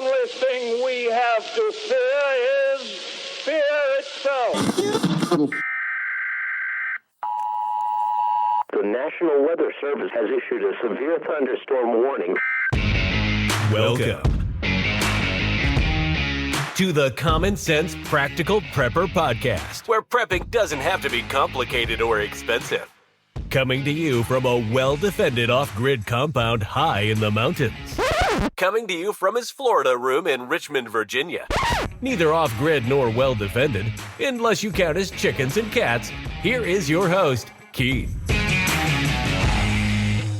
only thing we have to fear is fear itself. The National Weather Service has issued a severe thunderstorm warning. Welcome to the Common Sense Practical Prepper Podcast, where prepping doesn't have to be complicated or expensive. Coming to you from a well-defended off-grid compound high in the mountains. Coming to you from his Florida room in Richmond, Virginia. Neither off-grid nor well-defended, unless you count his chickens and cats. Here is your host, Keith.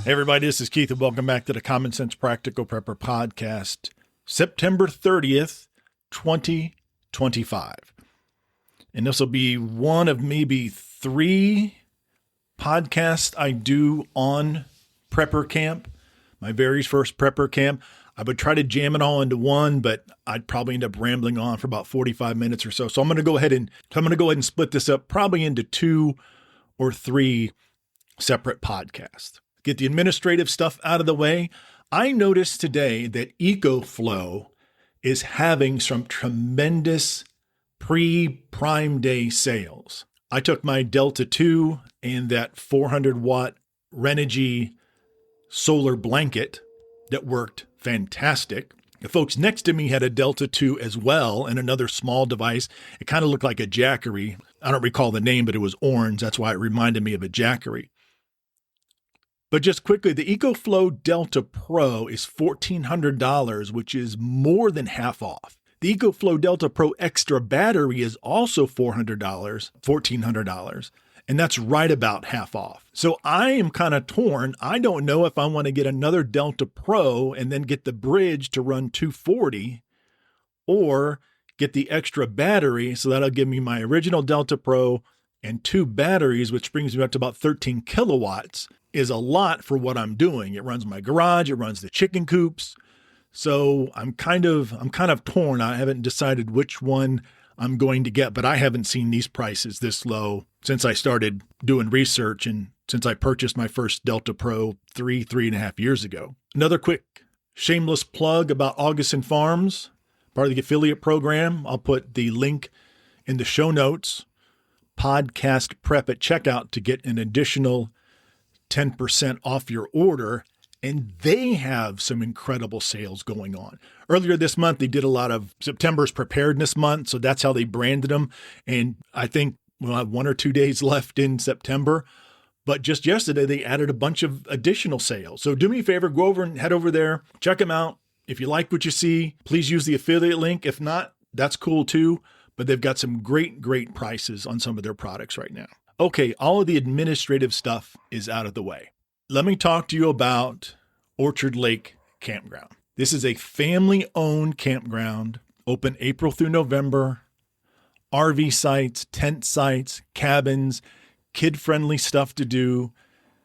Hey everybody, this is Keith and welcome back to the Common Sense Practical Prepper Podcast, September 30th, 2025. And this will be one of maybe three podcasts I do on Prepper Camp, my very first Prepper Camp. I would try to jam it all into one, but I'd probably end up rambling on for about 45 minutes or so. So I'm going to go ahead and split this up probably into 2 or 3 separate podcasts. Get the administrative stuff out of the way. I noticed today that EcoFlow is having some tremendous pre-Prime Day sales. I took my Delta II and that 400-watt Renogy solar blanket that worked fantastic. The folks next to me had a Delta II as well and another small device. It kind of looked like a Jackery. I don't recall the name, but it was orange. That's why it reminded me of a Jackery. But just quickly, the EcoFlow Delta Pro is $1,400, which is more than half off. The EcoFlow Delta Pro Extra battery is also $1,400, and that's right about half off. So I am kind of torn. I don't know if I want to get another Delta Pro and then get the bridge to run 240 or get the extra battery. So that'll give me my original Delta Pro and 2 batteries, which brings me up to about 13 kilowatts. Is a lot for what I'm doing. It runs my garage, it runs the chicken coops. So I'm kind of torn. I haven't decided which one I'm going to get, but I haven't seen these prices this low since I started doing research and since I purchased my first Delta Pro 3.5 years ago. Another quick shameless plug about Augustin Farms, part of the affiliate program. I'll put the link in the show notes. Podcast prep at checkout to get an additional 10% off your order, and they have some incredible sales going on. Earlier this month, they did a lot of September's Preparedness Month, so that's how they branded them. And I think we'll have 1 or 2 days left in September. But just yesterday, they added a bunch of additional sales. So do me a favor, go over and head over there, check them out. If you like what you see, please use the affiliate link. If not, that's cool too. But they've got some great prices on some of their products right now. Okay, all of the administrative stuff is out of the way. Let me talk to you about Orchard Lake Campground. This is a family-owned campground, open April through November. RV sites, tent sites, cabins, kid-friendly stuff to do,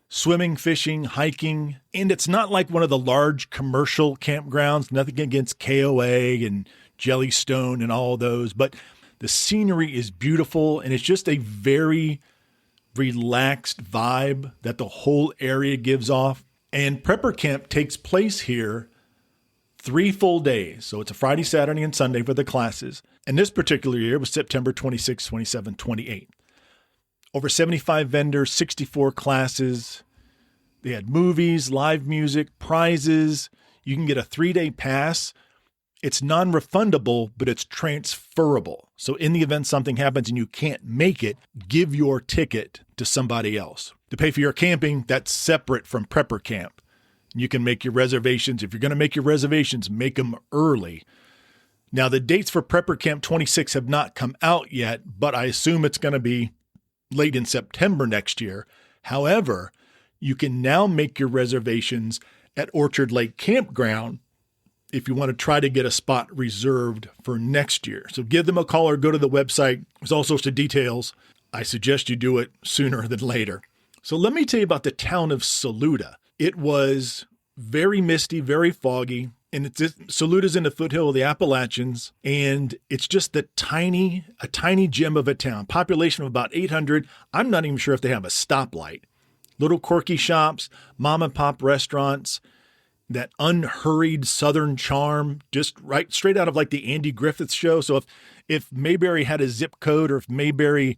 swimming, fishing, hiking. And it's not like one of the large commercial campgrounds, nothing against KOA and Jellystone and all of those, but the scenery is beautiful and it's just a very relaxed vibe that the whole area gives off. And Prepper Camp takes place here 3 full days. So it's a Friday, Saturday, and Sunday for the classes. And this particular year was September 26, 27, 28. Over 75 vendors, 64 classes. They had movies, live music, prizes. You can get a 3-day pass. It's non-refundable, but it's transferable. So in the event something happens and you can't make it, give your ticket to somebody else. To pay for your camping, that's separate from Prepper Camp. You can make your reservations. If you're going to make your reservations, make them early. Now, the dates for Prepper Camp 26 have not come out yet, but I assume it's going to be late in September next year. However, you can now make your reservations at Orchard Lake Campground if you want to try to get a spot reserved for next year. So give them a call or go to the website. There's all sorts of details. I suggest you do it sooner than later. So let me tell you about the town of Saluda. It was very misty, very foggy, and Saluda's in the foothill of the Appalachians, and it's just a tiny gem of a town. Population of about 800. I'm not even sure if they have a stoplight. Little quirky shops, mom and pop restaurants. that unhurried Southern charm, just right straight out of like the Andy Griffith Show. So if Mayberry had a zip code, or if Mayberry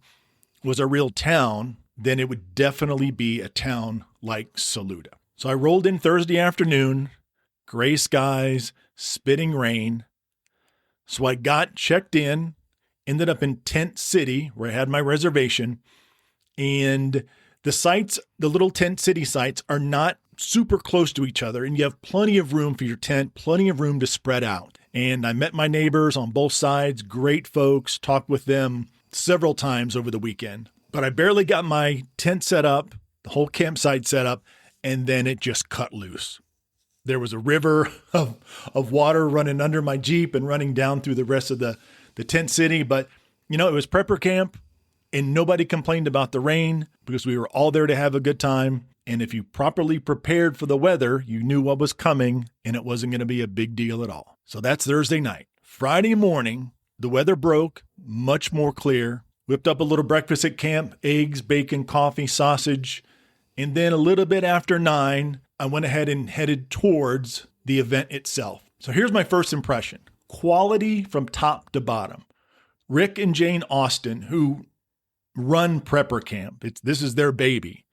was a real town, then it would definitely be a town like Saluda. So I rolled in Thursday afternoon, gray skies, spitting rain. So I got checked in, ended up in Tent City where I had my reservation. And the sites, the little Tent City sites, are not super close to each other. And you have plenty of room for your tent, plenty of room to spread out. And I met my neighbors on both sides, great folks, talked with them several times over the weekend. But I barely got my tent set up, the whole campsite set up, and then it just cut loose. There was a river of water running under my Jeep and running down through the rest of the tent city. But, you know, it was prepper camp and nobody complained about the rain because we were all there to have a good time. And if you properly prepared for the weather, you knew what was coming and it wasn't going to be a big deal at all. So that's Thursday night. Friday morning, the weather broke, much more clear. Whipped up a little breakfast at camp, eggs, bacon, coffee, sausage. And then a little bit after 9, I went ahead and headed towards the event itself. So here's my first impression. Quality from top to bottom. Rick and Jane Austin, who run Prepper Camp, this is their baby.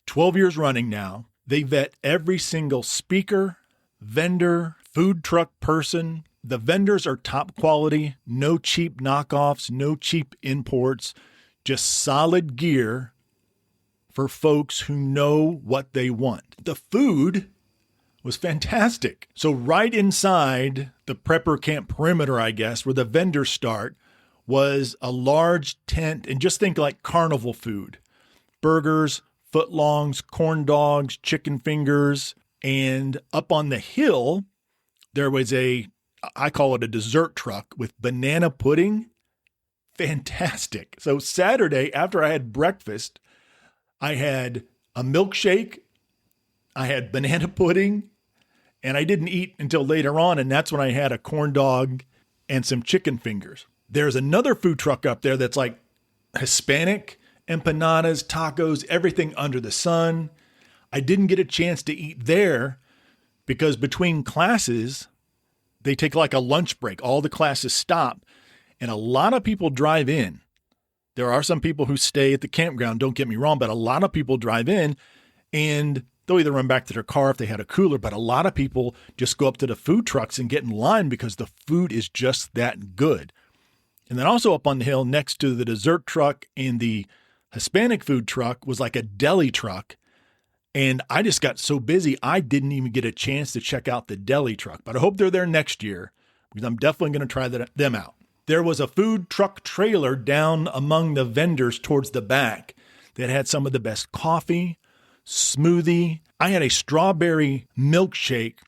12 years running now. They vet every single speaker, vendor, food truck person. The vendors are top quality, no cheap knockoffs, no cheap imports, just solid gear for folks who know what they want. The food was fantastic. So right inside the Prepper Camp perimeter, I guess, where the vendors start, was a large tent, and just think like carnival food. Burgers, footlongs, corn dogs, chicken fingers, and up on the hill, there was I call it a dessert truck with banana pudding. Fantastic. So Saturday, after I had breakfast, I had a milkshake, I had banana pudding, and I didn't eat until later on, and that's when I had a corn dog and some chicken fingers. There's another food truck up there that's like Hispanic, empanadas, tacos, everything under the sun. I didn't get a chance to eat there because between classes, they take like a lunch break. All the classes stop, and a lot of people drive in. There are some people who stay at the campground, don't get me wrong, but a lot of people drive in and they'll either run back to their car if they had a cooler, but a lot of people just go up to the food trucks and get in line because the food is just that good. And then also up on the hill next to the dessert truck and the Hispanic food truck was like a deli truck. And I just got so busy, I didn't even get a chance to check out the deli truck. But I hope they're there next year because I'm definitely going to try them out. There was a food truck trailer down among the vendors towards the back that had some of the best coffee, smoothie. I had a strawberry milkshake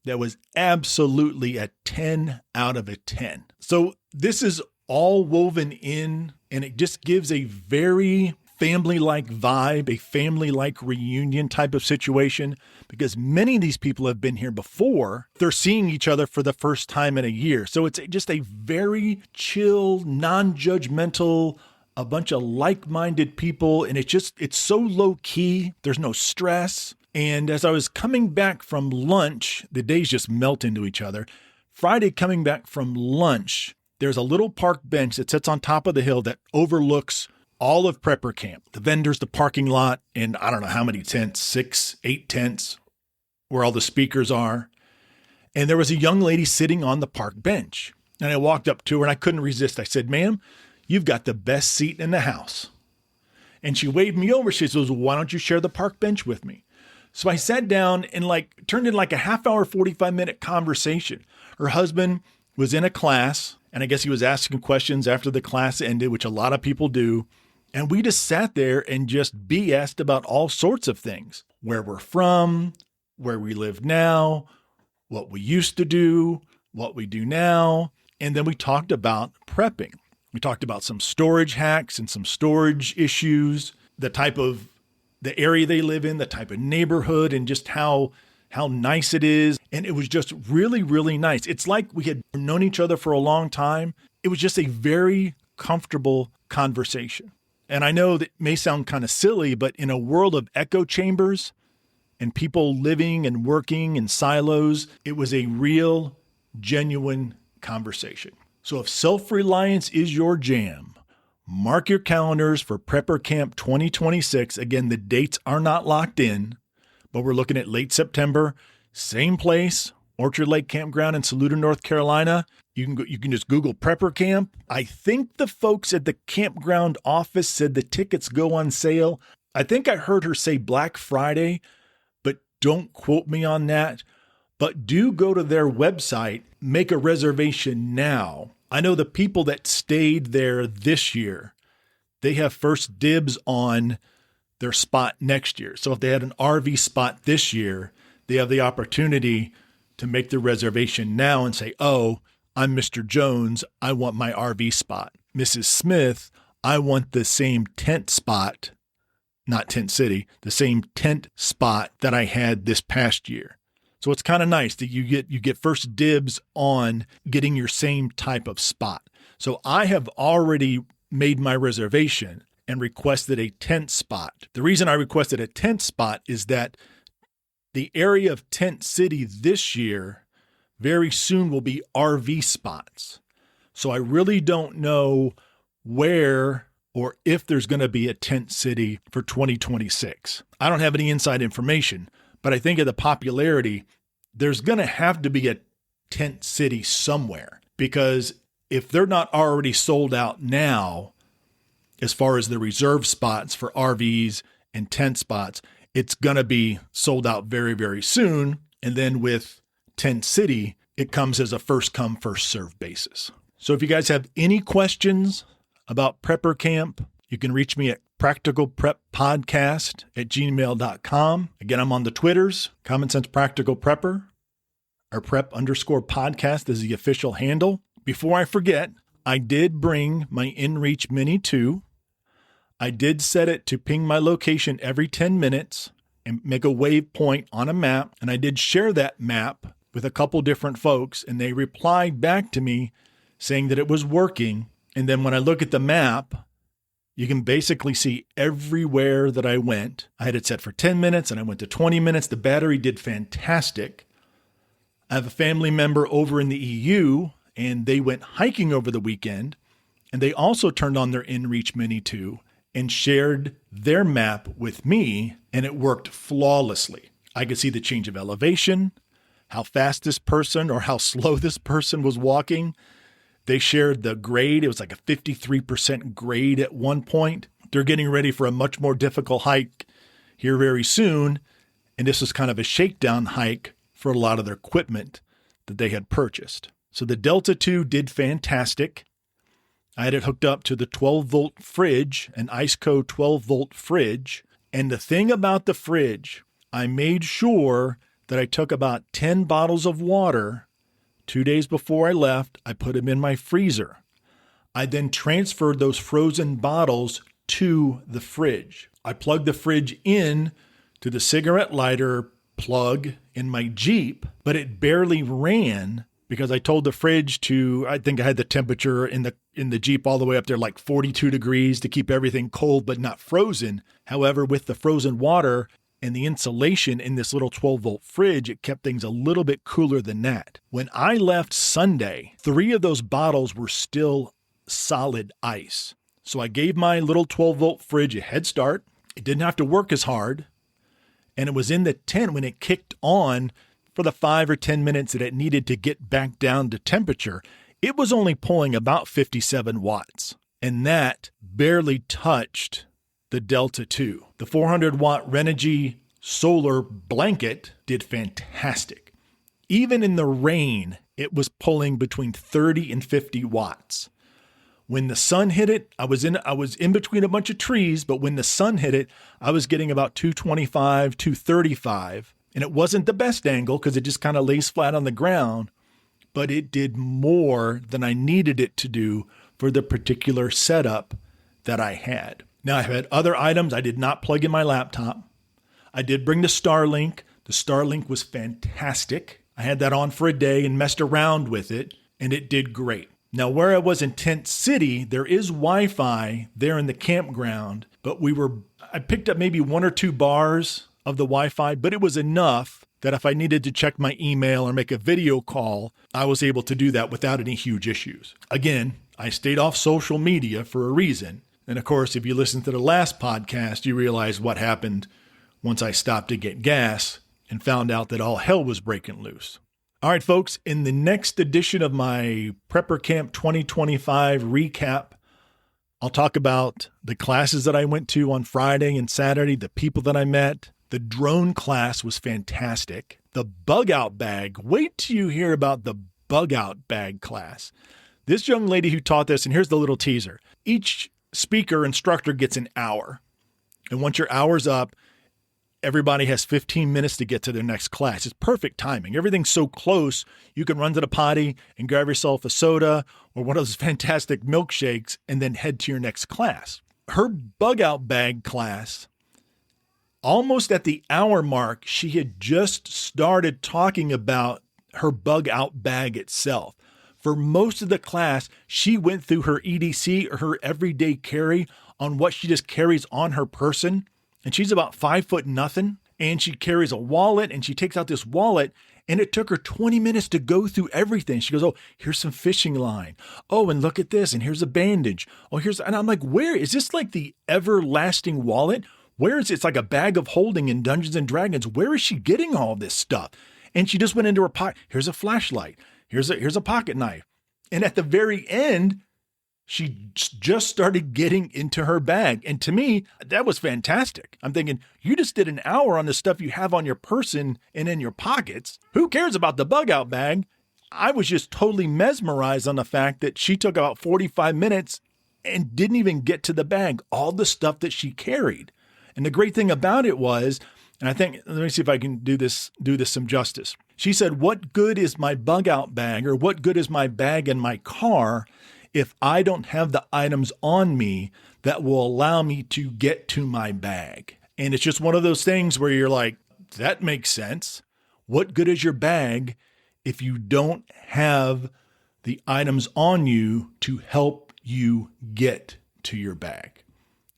that was absolutely a 10 out of a 10. So this is all woven in, and it just gives a very family-like vibe, a family-like reunion type of situation, because many of these people have been here before. They're seeing each other for the first time in a year. So it's just a very chill, non-judgmental, a bunch of like-minded people, and it's so low-key. There's no stress. And as I was coming back from lunch, the days just melt into each other. Friday, coming back from lunch, there's a little park bench that sits on top of the hill that overlooks all of Prepper Camp, the vendors, the parking lot, and I don't know how many tents, 6, 8 tents, where all the speakers are. And there was a young lady sitting on the park bench. And I walked up to her and I couldn't resist. I said, "Ma'am, you've got the best seat in the house." And she waved me over. She says, "Why don't you share the park bench with me?" So I sat down and turned in like a half hour, 45-minute conversation. Her husband was in a class, and I guess he was asking questions after the class ended, which a lot of people do. And we just sat there and just BS'd about all sorts of things. Where we're from, where we live now, what we used to do, what we do now. And then we talked about prepping. We talked about some storage hacks and some storage issues, the area they live in, the type of neighborhood, and just how nice it is. And it was just really, really nice. It's like we had known each other for a long time. It was just a very comfortable conversation. And I know that may sound kind of silly, but in a world of echo chambers and people living and working in silos. It was a real, genuine conversation. So if self-reliance is your jam, mark your calendars for Prepper Camp 2026. Again, the dates are not locked in, but we're looking at late September. Same place, Orchard Lake Campground in Saluda, North Carolina. You can just Google Prepper Camp. I think the folks at the campground office said the tickets go on sale. I think I heard her say Black Friday, but don't quote me on that. But do go to their website, make a reservation now. I know the people that stayed there this year, they have first dibs on their spot next year. So if they had an RV spot this year, they have the opportunity to make the reservation now and say, oh, I'm Mr. Jones. I want my RV spot. Mrs. Smith, I want the same tent spot, not Tent City, the same tent spot that I had this past year. So it's kind of nice that you get first dibs on getting your same type of spot. So I have already made my reservation and requested a tent spot. The reason I requested a tent spot is that the area of Tent City this year very soon will be RV spots. So I really don't know where or if there's going to be a Tent City for 2026. I don't have any inside information, but I think of the popularity, there's going to have to be a tent city somewhere, because if they're not already sold out now, as far as the reserve spots for RVs and tent spots, it's going to be sold out very, very soon. And then with Tent City, it comes as a first come, first serve basis. So if you guys have any questions about Prepper Camp, you can reach me at practicalpreppodcast@gmail.com. Again, I'm on the Twitters, Common Sense Practical Prepper, or prep_podcast is the official handle. Before I forget, I did bring my inReach Mini 2. I did set it to ping my location every 10 minutes and make a waypoint on a map. And I did share that map with a couple different folks, and they replied back to me saying that it was working. And then when I look at the map, you can basically see everywhere that I went. I had it set for 10 minutes and I went to 20 minutes. The battery did fantastic. I have a family member over in the EU, and they went hiking over the weekend, and they also turned on their inReach Mini 2 and shared their map with me, and it worked flawlessly. I could see the change of elevation, how fast this person or how slow this person was walking. They shared the grade. It was like a 53% grade at one point. They're getting ready for a much more difficult hike here very soon, and this was kind of a shakedown hike for a lot of their equipment that they had purchased. So the Delta II did fantastic. I had it hooked up to the 12-volt fridge, an IceCo 12-volt fridge. And the thing about the fridge, I made sure that I took about 10 bottles of water 2 days before I left. I put them in my freezer. I then transferred those frozen bottles to the fridge. I plugged the fridge in to the cigarette lighter plug in my Jeep, but it barely ran because I told the fridge to, I think I had the temperature in the Jeep all the way up there, like 42 degrees to keep everything cold but not frozen. However, with the frozen water and the insulation in this little 12-volt fridge, it kept things a little bit cooler than that. When I left Sunday, 3 of those bottles were still solid ice. So I gave my little 12-volt fridge a head start. It didn't have to work as hard. And it was in the tent when it kicked on for the 5 or 10 minutes that it needed to get back down to temperature. It was only pulling about 57 watts. And that barely touched the Delta II. The 400-watt Renogy solar blanket did fantastic. Even in the rain, it was pulling between 30 and 50 watts. When the sun hit it, I was in between a bunch of trees, but when the sun hit it, I was getting about 225, 235. And it wasn't the best angle because it just kind of lays flat on the ground, but it did more than I needed it to do for the particular setup that I had. Now, I had other items. I did not plug in my laptop. I did bring the Starlink. The Starlink was fantastic. I had that on for a day and messed around with it, and it did great. Now, where I was in Tent City, there is Wi-Fi there in the campground, but I picked up maybe 1 or 2 bars of the Wi-Fi, but it was enough that if I needed to check my email or make a video call, I was able to do that without any huge issues. Again, I stayed off social media for a reason. And of course, if you listen to the last podcast, you realize what happened once I stopped to get gas and found out that all hell was breaking loose. All right, folks, in the next edition of my Prepper Camp 2025 recap, I'll talk about the classes that I went to on Friday and Saturday, the people that I met. The drone class was fantastic. The bug out bag, wait till you hear about the bug out bag class. This young lady who taught this, and here's the little teaser. Each instructor gets an hour. And once your hour's up, everybody has 15 minutes to get to their next class. It's perfect timing. Everything's so close, you can run to the potty and grab yourself a soda or one of those fantastic milkshakes and then head to your next class. Her bug out bag class, almost at the hour mark, she had just started talking about her bug out bag itself. For most of the class, she went through her EDC or her everyday carry on what she just carries on her person. And she's about 5'0", and she carries a wallet, and she takes out this wallet, and it took her 20 minutes to go through everything. She goes, oh, here's some fishing line. Oh, and look at this, and here's a bandage. Oh, and I'm like, where? Is this like the everlasting wallet? Where is it? It's like a bag of holding in Dungeons and Dragons. Where is she getting all this stuff? And she just went into her pocket. Here's a flashlight. Here's a pocket knife. And at the very end, she just started getting into her bag. And to me, that was fantastic. I'm thinking, you just did an hour on the stuff you have on your person and in your pockets. Who cares about the bug out bag? I was just totally mesmerized on the fact that she took about 45 minutes and didn't even get to the bag, all the stuff that she carried. And the great thing about it was, and I think, let me see if I can do this some justice. She said, what good is my bug out bag, or what good is my bag in my car if I don't have the items on me that will allow me to get to my bag? And it's just one of those things where you're like, that makes sense. What good is your bag if you don't have the items on you to help you get to your bag?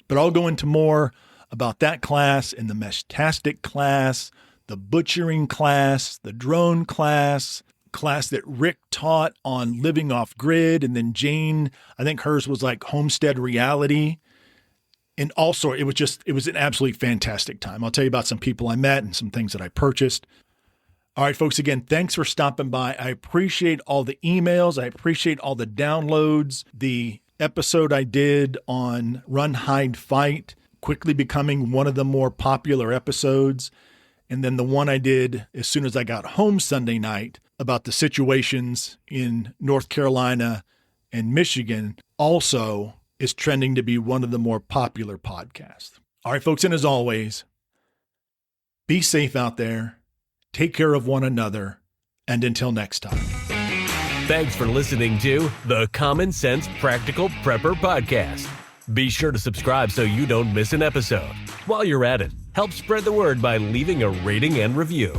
But I'll go into more about that class and the Meshtastic class, the butchering class, the drone class that Rick taught on living off grid. And then Jane, I think hers was like homestead reality. And also it was an absolutely fantastic time. I'll tell you about some people I met and some things that I purchased. All right, folks, again, thanks for stopping by. I appreciate all the emails. I appreciate all the downloads. The episode I did on Run, Hide, Fight, quickly becoming one of the more popular episodes. And then the one I did as soon as I got home Sunday night about the situations in North Carolina and Michigan also is trending to be one of the more popular podcasts. All right, folks, and as always, be safe out there, take care of one another, and until next time. Thanks for listening to the Common Sense Practical Prepper Podcast. Be sure to subscribe so you don't miss an episode. While you're at it, help spread the word by leaving a rating and review.